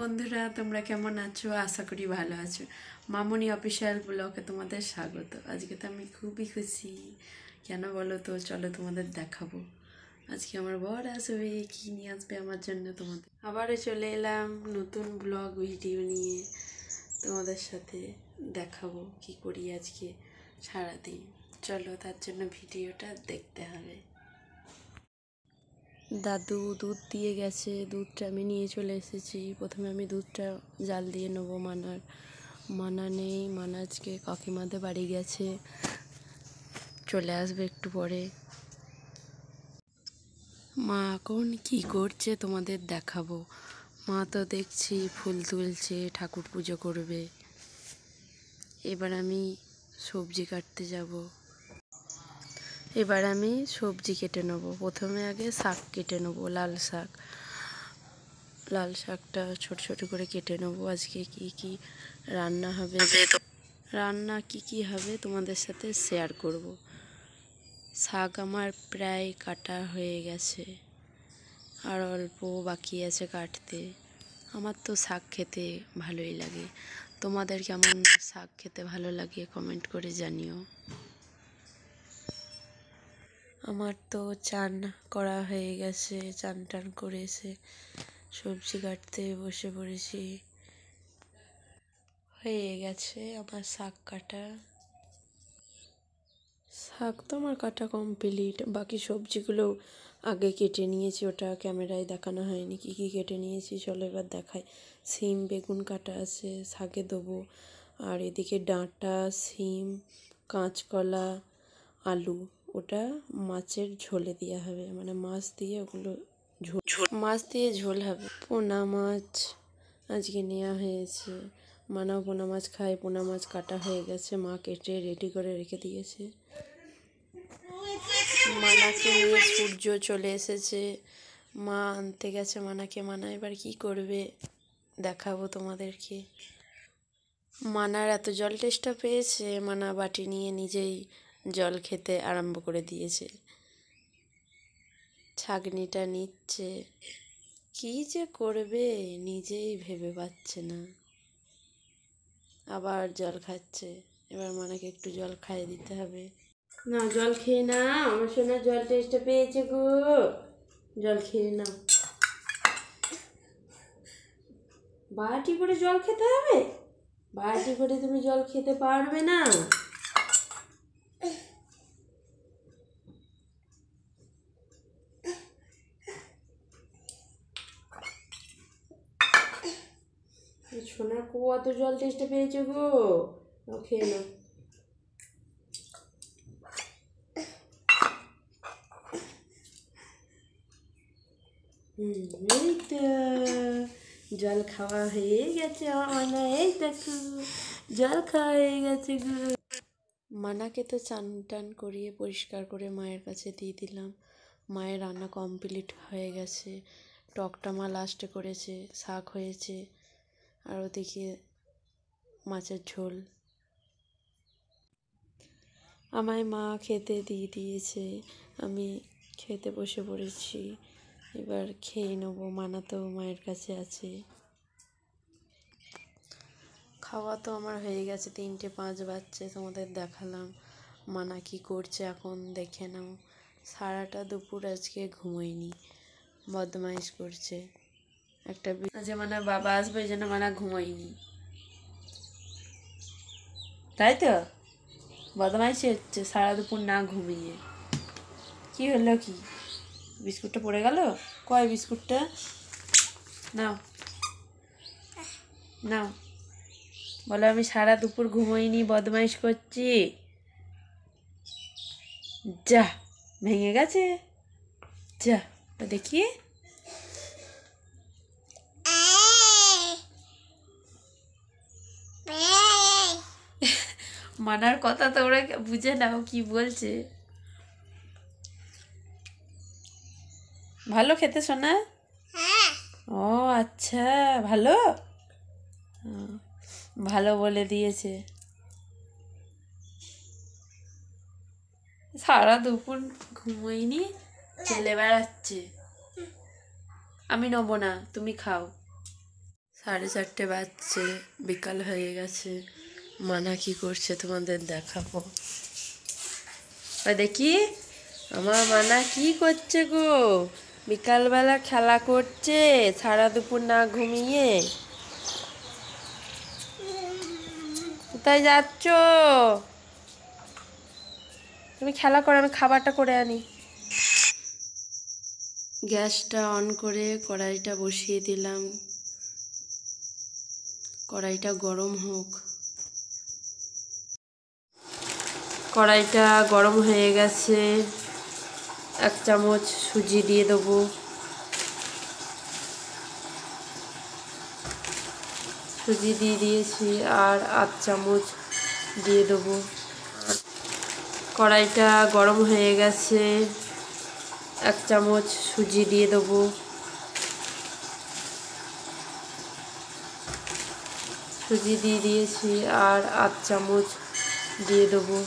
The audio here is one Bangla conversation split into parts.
বন্ধুরা, তোমরা কেমন আছো? আশা করি ভালো আছো। মামনি অফিসিয়াল ব্লগে তোমাদের স্বাগত। আজকে তো আমি খুবই খুশি। কেন বলো তো? চলো তোমাদের দেখাবো। আজকে আমার বর আসবে, কী নিয়ে আসবে আমার জন্য তোমাদের। আবারও চলে এলাম নতুন ব্লগ ভিডিও নিয়ে, তোমাদের সাথে দেখাবো কি করি আজকে সারাদিন। চলো, তার জন্য ভিডিওটা দেখতে হবে। দাদু দুধ দিয়ে গেছে, দুধটা আমি নিয়ে চলে এসেছি। প্রথমে আমি দুধটা জাল দিয়ে নেবো। মানা নেই, মানা আজকে কাকিমাদের বাড়ি গেছে, চলে আসবে একটু পরে। মা এখন কি করছে তোমাদের দেখাবো। মা তো দেখছি ফুল তুলছে, ঠাকুর পুজো করবে। এবার আমি সবজি কাটতে যাব। এবার আমি সবজি কেটে নেব। প্রথমে আগে শাক কেটে নেব, লাল শাকটা ছোট ছোট করে কেটে নেবো। আজকে কি কি রান্না হবে, কি কি হবে তোমাদের সাথে শেয়ার করব। শাক আমার প্রায় কাটা হয়ে গেছে, আর অল্প বাকি আছে কাটতে। আমার তো শাক খেতে ভালোই লাগে। তোমাদের কেমন শাক খেতে ভালো লাগে কমেন্ট করে জানিও। আমার তো চান করা হয়ে গেছে, চান টান করে এসে সবজি কাটতে বসে পড়েছি। হয়ে গেছে আমার শাক কাটা। শাক তো আমার কাটা কমপ্লিট। বাকি সবজিগুলো আগে কেটে নিয়েছি, ওটা ক্যামেরায় দেখানো হয়নি। কী কী কেটে নিয়েছি চলো এবার দেখাই। সিম বেগুন কাটা আছে, শাকে দেবো। আর এদিকে ডাঁটা, সিম, কাঁচকলা, আলু, ওটা মাছের ঝোলে দেওয়া হবে, মানে মাছ দিয়ে ওগুলো মাছ দিয়ে ঝোল হবে। পোনা মাছ আজকে নেওয়া হয়েছে। মানাও পোনা মাছ খায়। পোনা মাছ কাটা হয়ে গেছে, মা কেটে রেডি করে রেখে দিয়েছে। মানাকে নিয়ে সূর্য চলে এসেছে, মা আনতে গেছে মানাকে। মানা এবার কি করবে দেখাবো তোমাদেরকে। মানার এত জল তেষ্টা পেয়েছে, মানা বাটি নিয়ে নিজেই জল খেতে আরম্ভ করে দিয়েছে। ছাঁকনিটা নিচ্ছে, কী যে করবে নিজেই ভেবে পাচ্ছে না। আবার জল খাচ্ছে। এবার মানাকে একটু জল খাইয়ে দিতে হবে। না, জল খেয়ে না, আমার সোনা জল টেস্টে পেয়েছে গো। জল খেয়ে নাও। বাটি করে জল খেতে হবে? বাটি করে তুমি জল খেতে পারবে না। সোনার কত জল টেস্টে পেয়েছে গো। খেয়ে নাও। এই তো জল খাওয়া হয়ে গেছে আমার। এই দেখো জল খাওয়া হয়ে গেছে গো। মানাকে তো চান টান করিয়ে পরিষ্কার করে মায়ের কাছে দিয়ে দিলাম। মায়ের রান্না কমপ্লিট হয়ে গেছে। টকটা মা লাস্টে করেছে, শাক হয়েছে, আর ওদিকে মাছের ঝোল। আমায় মা খেতে দিয়ে দিয়েছে, আমি খেতে বসে পড়েছি। এবার খেয়ে নেবো। মানা তো মায়ের কাছে আছে। খাওয়া তো আমার হয়ে গেছে, 3:05 বাজছে। তোমাদের দেখালাম। মানা কি করছে এখন দেখে নাও। সারাটা দুপুর আজকে ঘুমোয়নি, বদমাইশ করছে একটা। আচ্ছা, মানা বাবা আসবে এই জন্য মানা ঘুমোয়নি, তাই তো? বদমাইশি হচ্ছে সারা দুপুর না ঘুমিয়ে। কি হলো কি? বিস্কুটটা পড়ে গেল? কয় বিস্কুটটা? নাও নাও। বলো আমি সারা দুপুর ঘুমোইনি, বদমাইশ করছি। যা, ভেঙে গেছে। যা দেখি। মানার কথা তোমরা বুঝে নাও কি বলছে। ভালো খেতে শোনা? ও আচ্ছা, ভালো ভালো বলে দিয়েছে। সারা দুপুর ঘুমোইনি, চলে বেড়াচ্ছে। আমি নেবো না, তুমি খাও। 4:30 বাজছে, বিকাল হয়ে গেছে। মানা কি করছে তোমাদের দেখাবো। দেখি আমার মানা কি করছে গো, বিকালবেলা খেলা করছে সারা দুপুর না ঘুমিয়ে। কোথায় যাচ্ছ? তুমি খেলা করো, আমি খাবারটা করে আনি। গ্যাসটা অন করে কড়াইটা বসিয়ে দিলাম, কড়াইটা গরম হোক। কড়াইটা গরম হয়ে গেছে, 1 চামচ সুজি দিয়ে দেবো। সুজি দিয়ে দিয়েছি, আর 8 চামচ দিয়ে দেবো। কড়াইটা গরম হয়ে গেছে, 1 চামচ সুজি দিয়ে দেবো। সুজি দিয়ে দিয়েছি, আর 8 চামচ দিয়ে দেবো।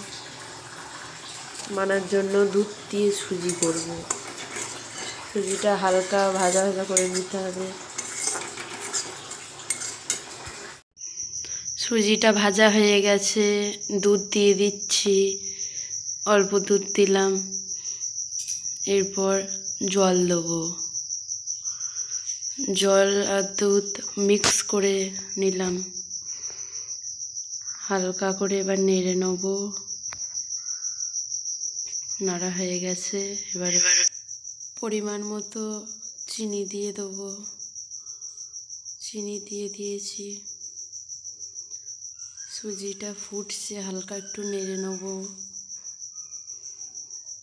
মানার জন্য দুধ দিয়ে সুজি করব। সুজিটা হালকা ভাজা ভাজা করে নিতে হবে। সুজিটা ভাজা হয়ে গেছে, দুধ দিয়ে দিচ্ছি, অল্প দুধ দিলাম। এরপর জল দেবো। জল আর দুধ মিক্স করে নিলাম, হালকা করে এবার নেড়ে নেব। নাড়া হয়ে গেছে, এবার পরিমাণ মতো চিনি দিয়ে দেবো। চিনি দিয়ে দিয়েছি। সুজিটা ফুটছে, হালকা একটু নেড়ে নেব।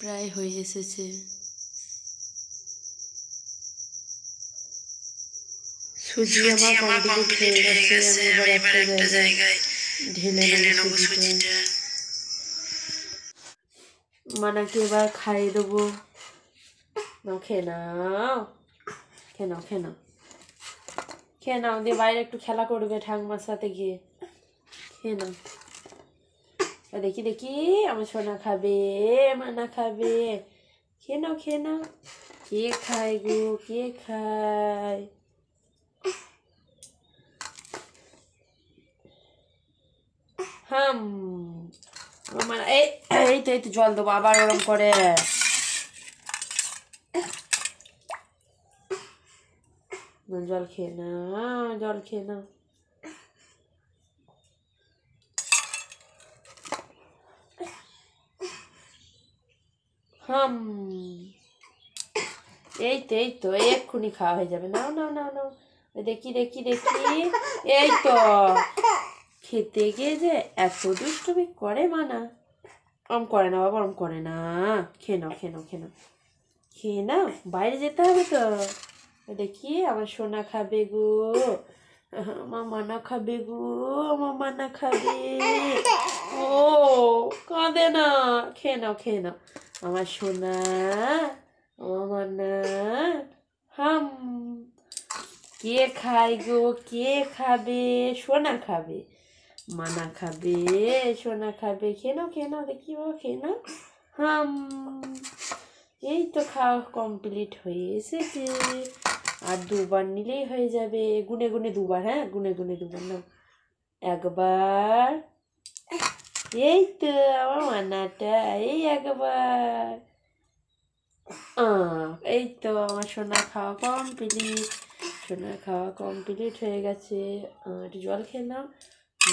প্রায় হয়ে এসেছে। সুজি আমার কমপ্লিট হয়ে গেছে। আমি এবার একটা জায়গায় ঢেলে নেব সুজিটা। মানাকে এবার খাইয়ে দেবো। খেয়ে নাও, খেয়ে নাও, খেয়ে নাও, খেয়ে নাও, দিয়ে বাইরে একটু খেলা করবে ঠাকুমার সাথে গিয়ে। খেয়ে নাও। দেখি দেখি আমার সোনা খাবে, মানা খাবে। খেয়ে নাও, খেয়ে নাও। কে খায় গো, কে খায়? মানে এই তো জল দেবো, আবার ওরম করে। জল খেয়ে না, জল খেয়ে না। এই তো এক্ষুনি খাওয়া হয়ে যাবে। নাও নাও নাও নাও। দেখি দেখি দেখি, এই তো খেতে গিয়ে যে এত দুষ্টুমি করে মানা। ওরম করে না বাবা, ওরম করে না। খেয়ে নাও, খেয়ে নাও, খেয়ে নাও, খেয়ে নাও। বাইরে যেতে হবে তো। দেখি আমার সোনা খাবে গো, আমার মানা খাবে গো, আমার মানা খাবে। ও কাঁদে না। খেয়ে নাও, খেয়ে নাও আমার সোনা, আমার মানা। কে খায় গো, কে খাবে? সোনা খাবে, মানা খাবে, সোনা খাবে। খেয়ে নাও, খেয়ে নাও, দেখি বাবা, খেয়ে নাও। এই তো খাওয়া কমপ্লিট হয়ে এসেছে। আর 2বার নিলেই হয়ে যাবে। গুনে গুনে 2বার, হ্যাঁ গুনে গুনে 2বার নাও। 1বার, এই তো আমার মানাটা, এই 1বার। এই তো আমার সোনা খাওয়া কমপ্লিট। সোনা খাওয়া কমপ্লিট হয়ে গেছে। একটু জল খেয়ে নাও,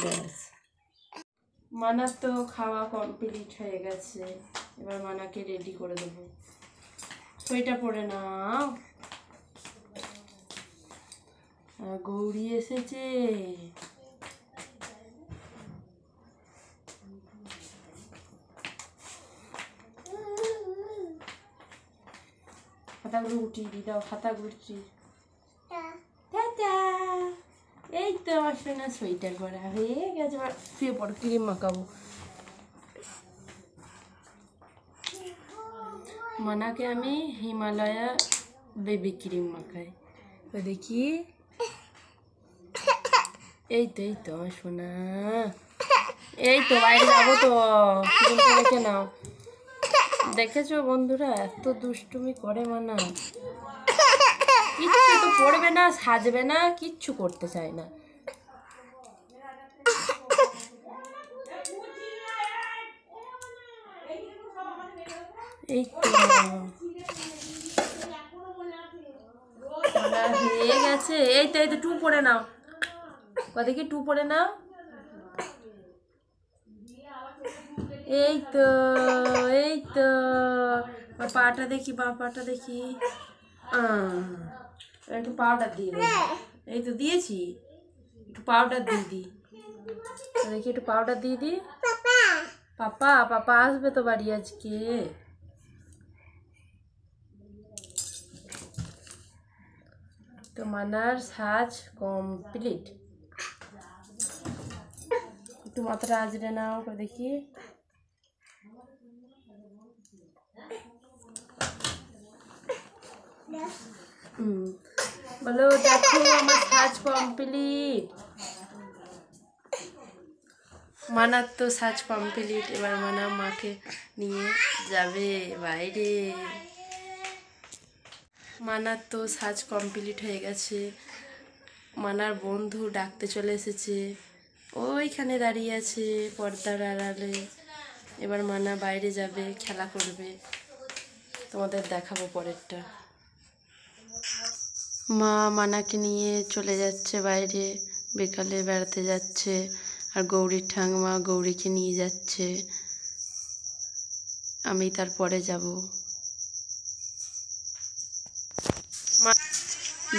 ব্যাস। মানার তো খাওয়া কমপ্লিট হয়ে গেছে। এবার মানাকে রেডি করে দেবো। সোয়েটার পরে নাও। গৌরী এসেছে। খাতাগুলো উঠিয়ে দি, দাও খাতাগুলো উঠিয়ে। টাটা। এই তো আমার সোনা সোয়েটার পরা হয়ে গেছে। এবার শুয়ে পড়ো, ক্রিম মাখাবো। মানাকে আমি হিমালয়া বেবি ক্রিম মাখাই। দেখি, এই তো আমার সোনা। এই তো বাইরে যাবো তো, ক্রিমটা দেখে নাও। দেখেছো বন্ধুরা, এত দুষ্টুমি করে মানা, কিচ্ছু তো তো পড়বে না, সাজবে না, কিচ্ছু করতে চায় না। এই তো হয়ে গেছে। এই তো এই তো টু পড়ে নাও, কথা কি টু পড়ে নাও। এই তো এই তো পাটা দেখি, বা পাটা দেখি। একটু পাউডার দিয়ে দেবো। এই তো দিয়েছি, একটু পাউডার দিয়ে দিই। দেখি একটু পাউডার দিয়ে দিই। পাপা পাপা আসবে তো বাড়ি আজকে। তো মানার সাজ কমপ্লিট। একটু মাথাটা আজরে নাও করে দেখি। বলো দেখো আমার সাজ কমপ্লিট। মানার তো সাজ কমপ্লিট। এবার মানা মাকে নিয়ে যাবে বাইরে। মানার তো সাজ কমপ্লিট হয়ে গেছে। মানার বন্ধু ডাকতে চলে এসেছে, ওইখানে দাঁড়িয়ে আছে পর্দার আড়ালে। এবার মানা বাইরে যাবে, খেলা করবে, তোমাদের দেখাবো পরেরটা। মা মানাকে নিয়ে চলে যাচ্ছে বাইরে, বিকালে বেড়াতে যাচ্ছে। আর গৌরীর ঠাকুমা গৌরীকে নিয়ে যাচ্ছে, আমি তারপরে যাব।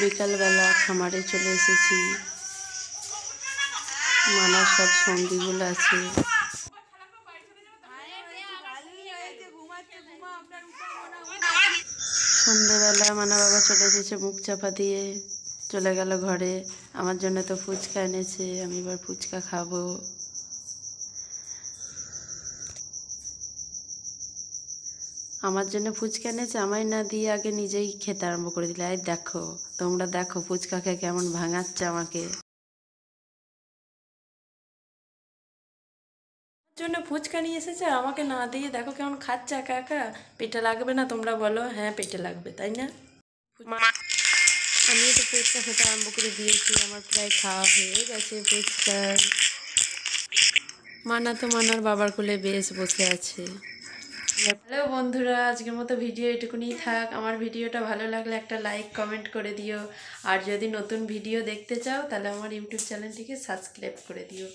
বিকালবেলা খামারে চলে এসেছি, মানার সব সঙ্গীগুলো আছে। সন্ধেবেলা মানা বাবা চলে এসেছে, মুখ চাপা দিয়ে চলে গেল ঘরে। আমার জন্য তো ফুচকা এনেছে, আমি এবার ফুচকা খাবো। আমার জন্য ফুচকা এনেছে, আমায় না দিয়ে আগে নিজেই খেতে আরম্ভ করে দিলে। এই দেখো, তোমরা দেখো ফুচকা খেয়ে কেমন ভাঙাচ্ছে আমাকে। জন্য ফুচকা নিয়ে এসেছে, আমাকে না দিয়ে দেখো কেমন খাচ্ছে একা একা। পেটে লাগবে না? তোমরা বলো। হ্যাঁ পেটে লাগবে, তাই না? আমি তো ফুচকা খেতে আরম্ভ করে দিয়েছি, আমার প্রায় খাওয়া হয়ে গেছে ফুচকা। মানা তো মানার বাবার কোলে বেশ বসে আছে। হ্যালো বন্ধুরা, আজকের মতো ভিডিও এটুকুনি থাক। আমার ভিডিওটা ভালো লাগলে একটা লাইক কমেন্ট করে দিও। আর যদি নতুন ভিডিও দেখতে চাও তাহলে আমার ইউটিউব চ্যানেলটিকে সাবস্ক্রাইব করে দিও।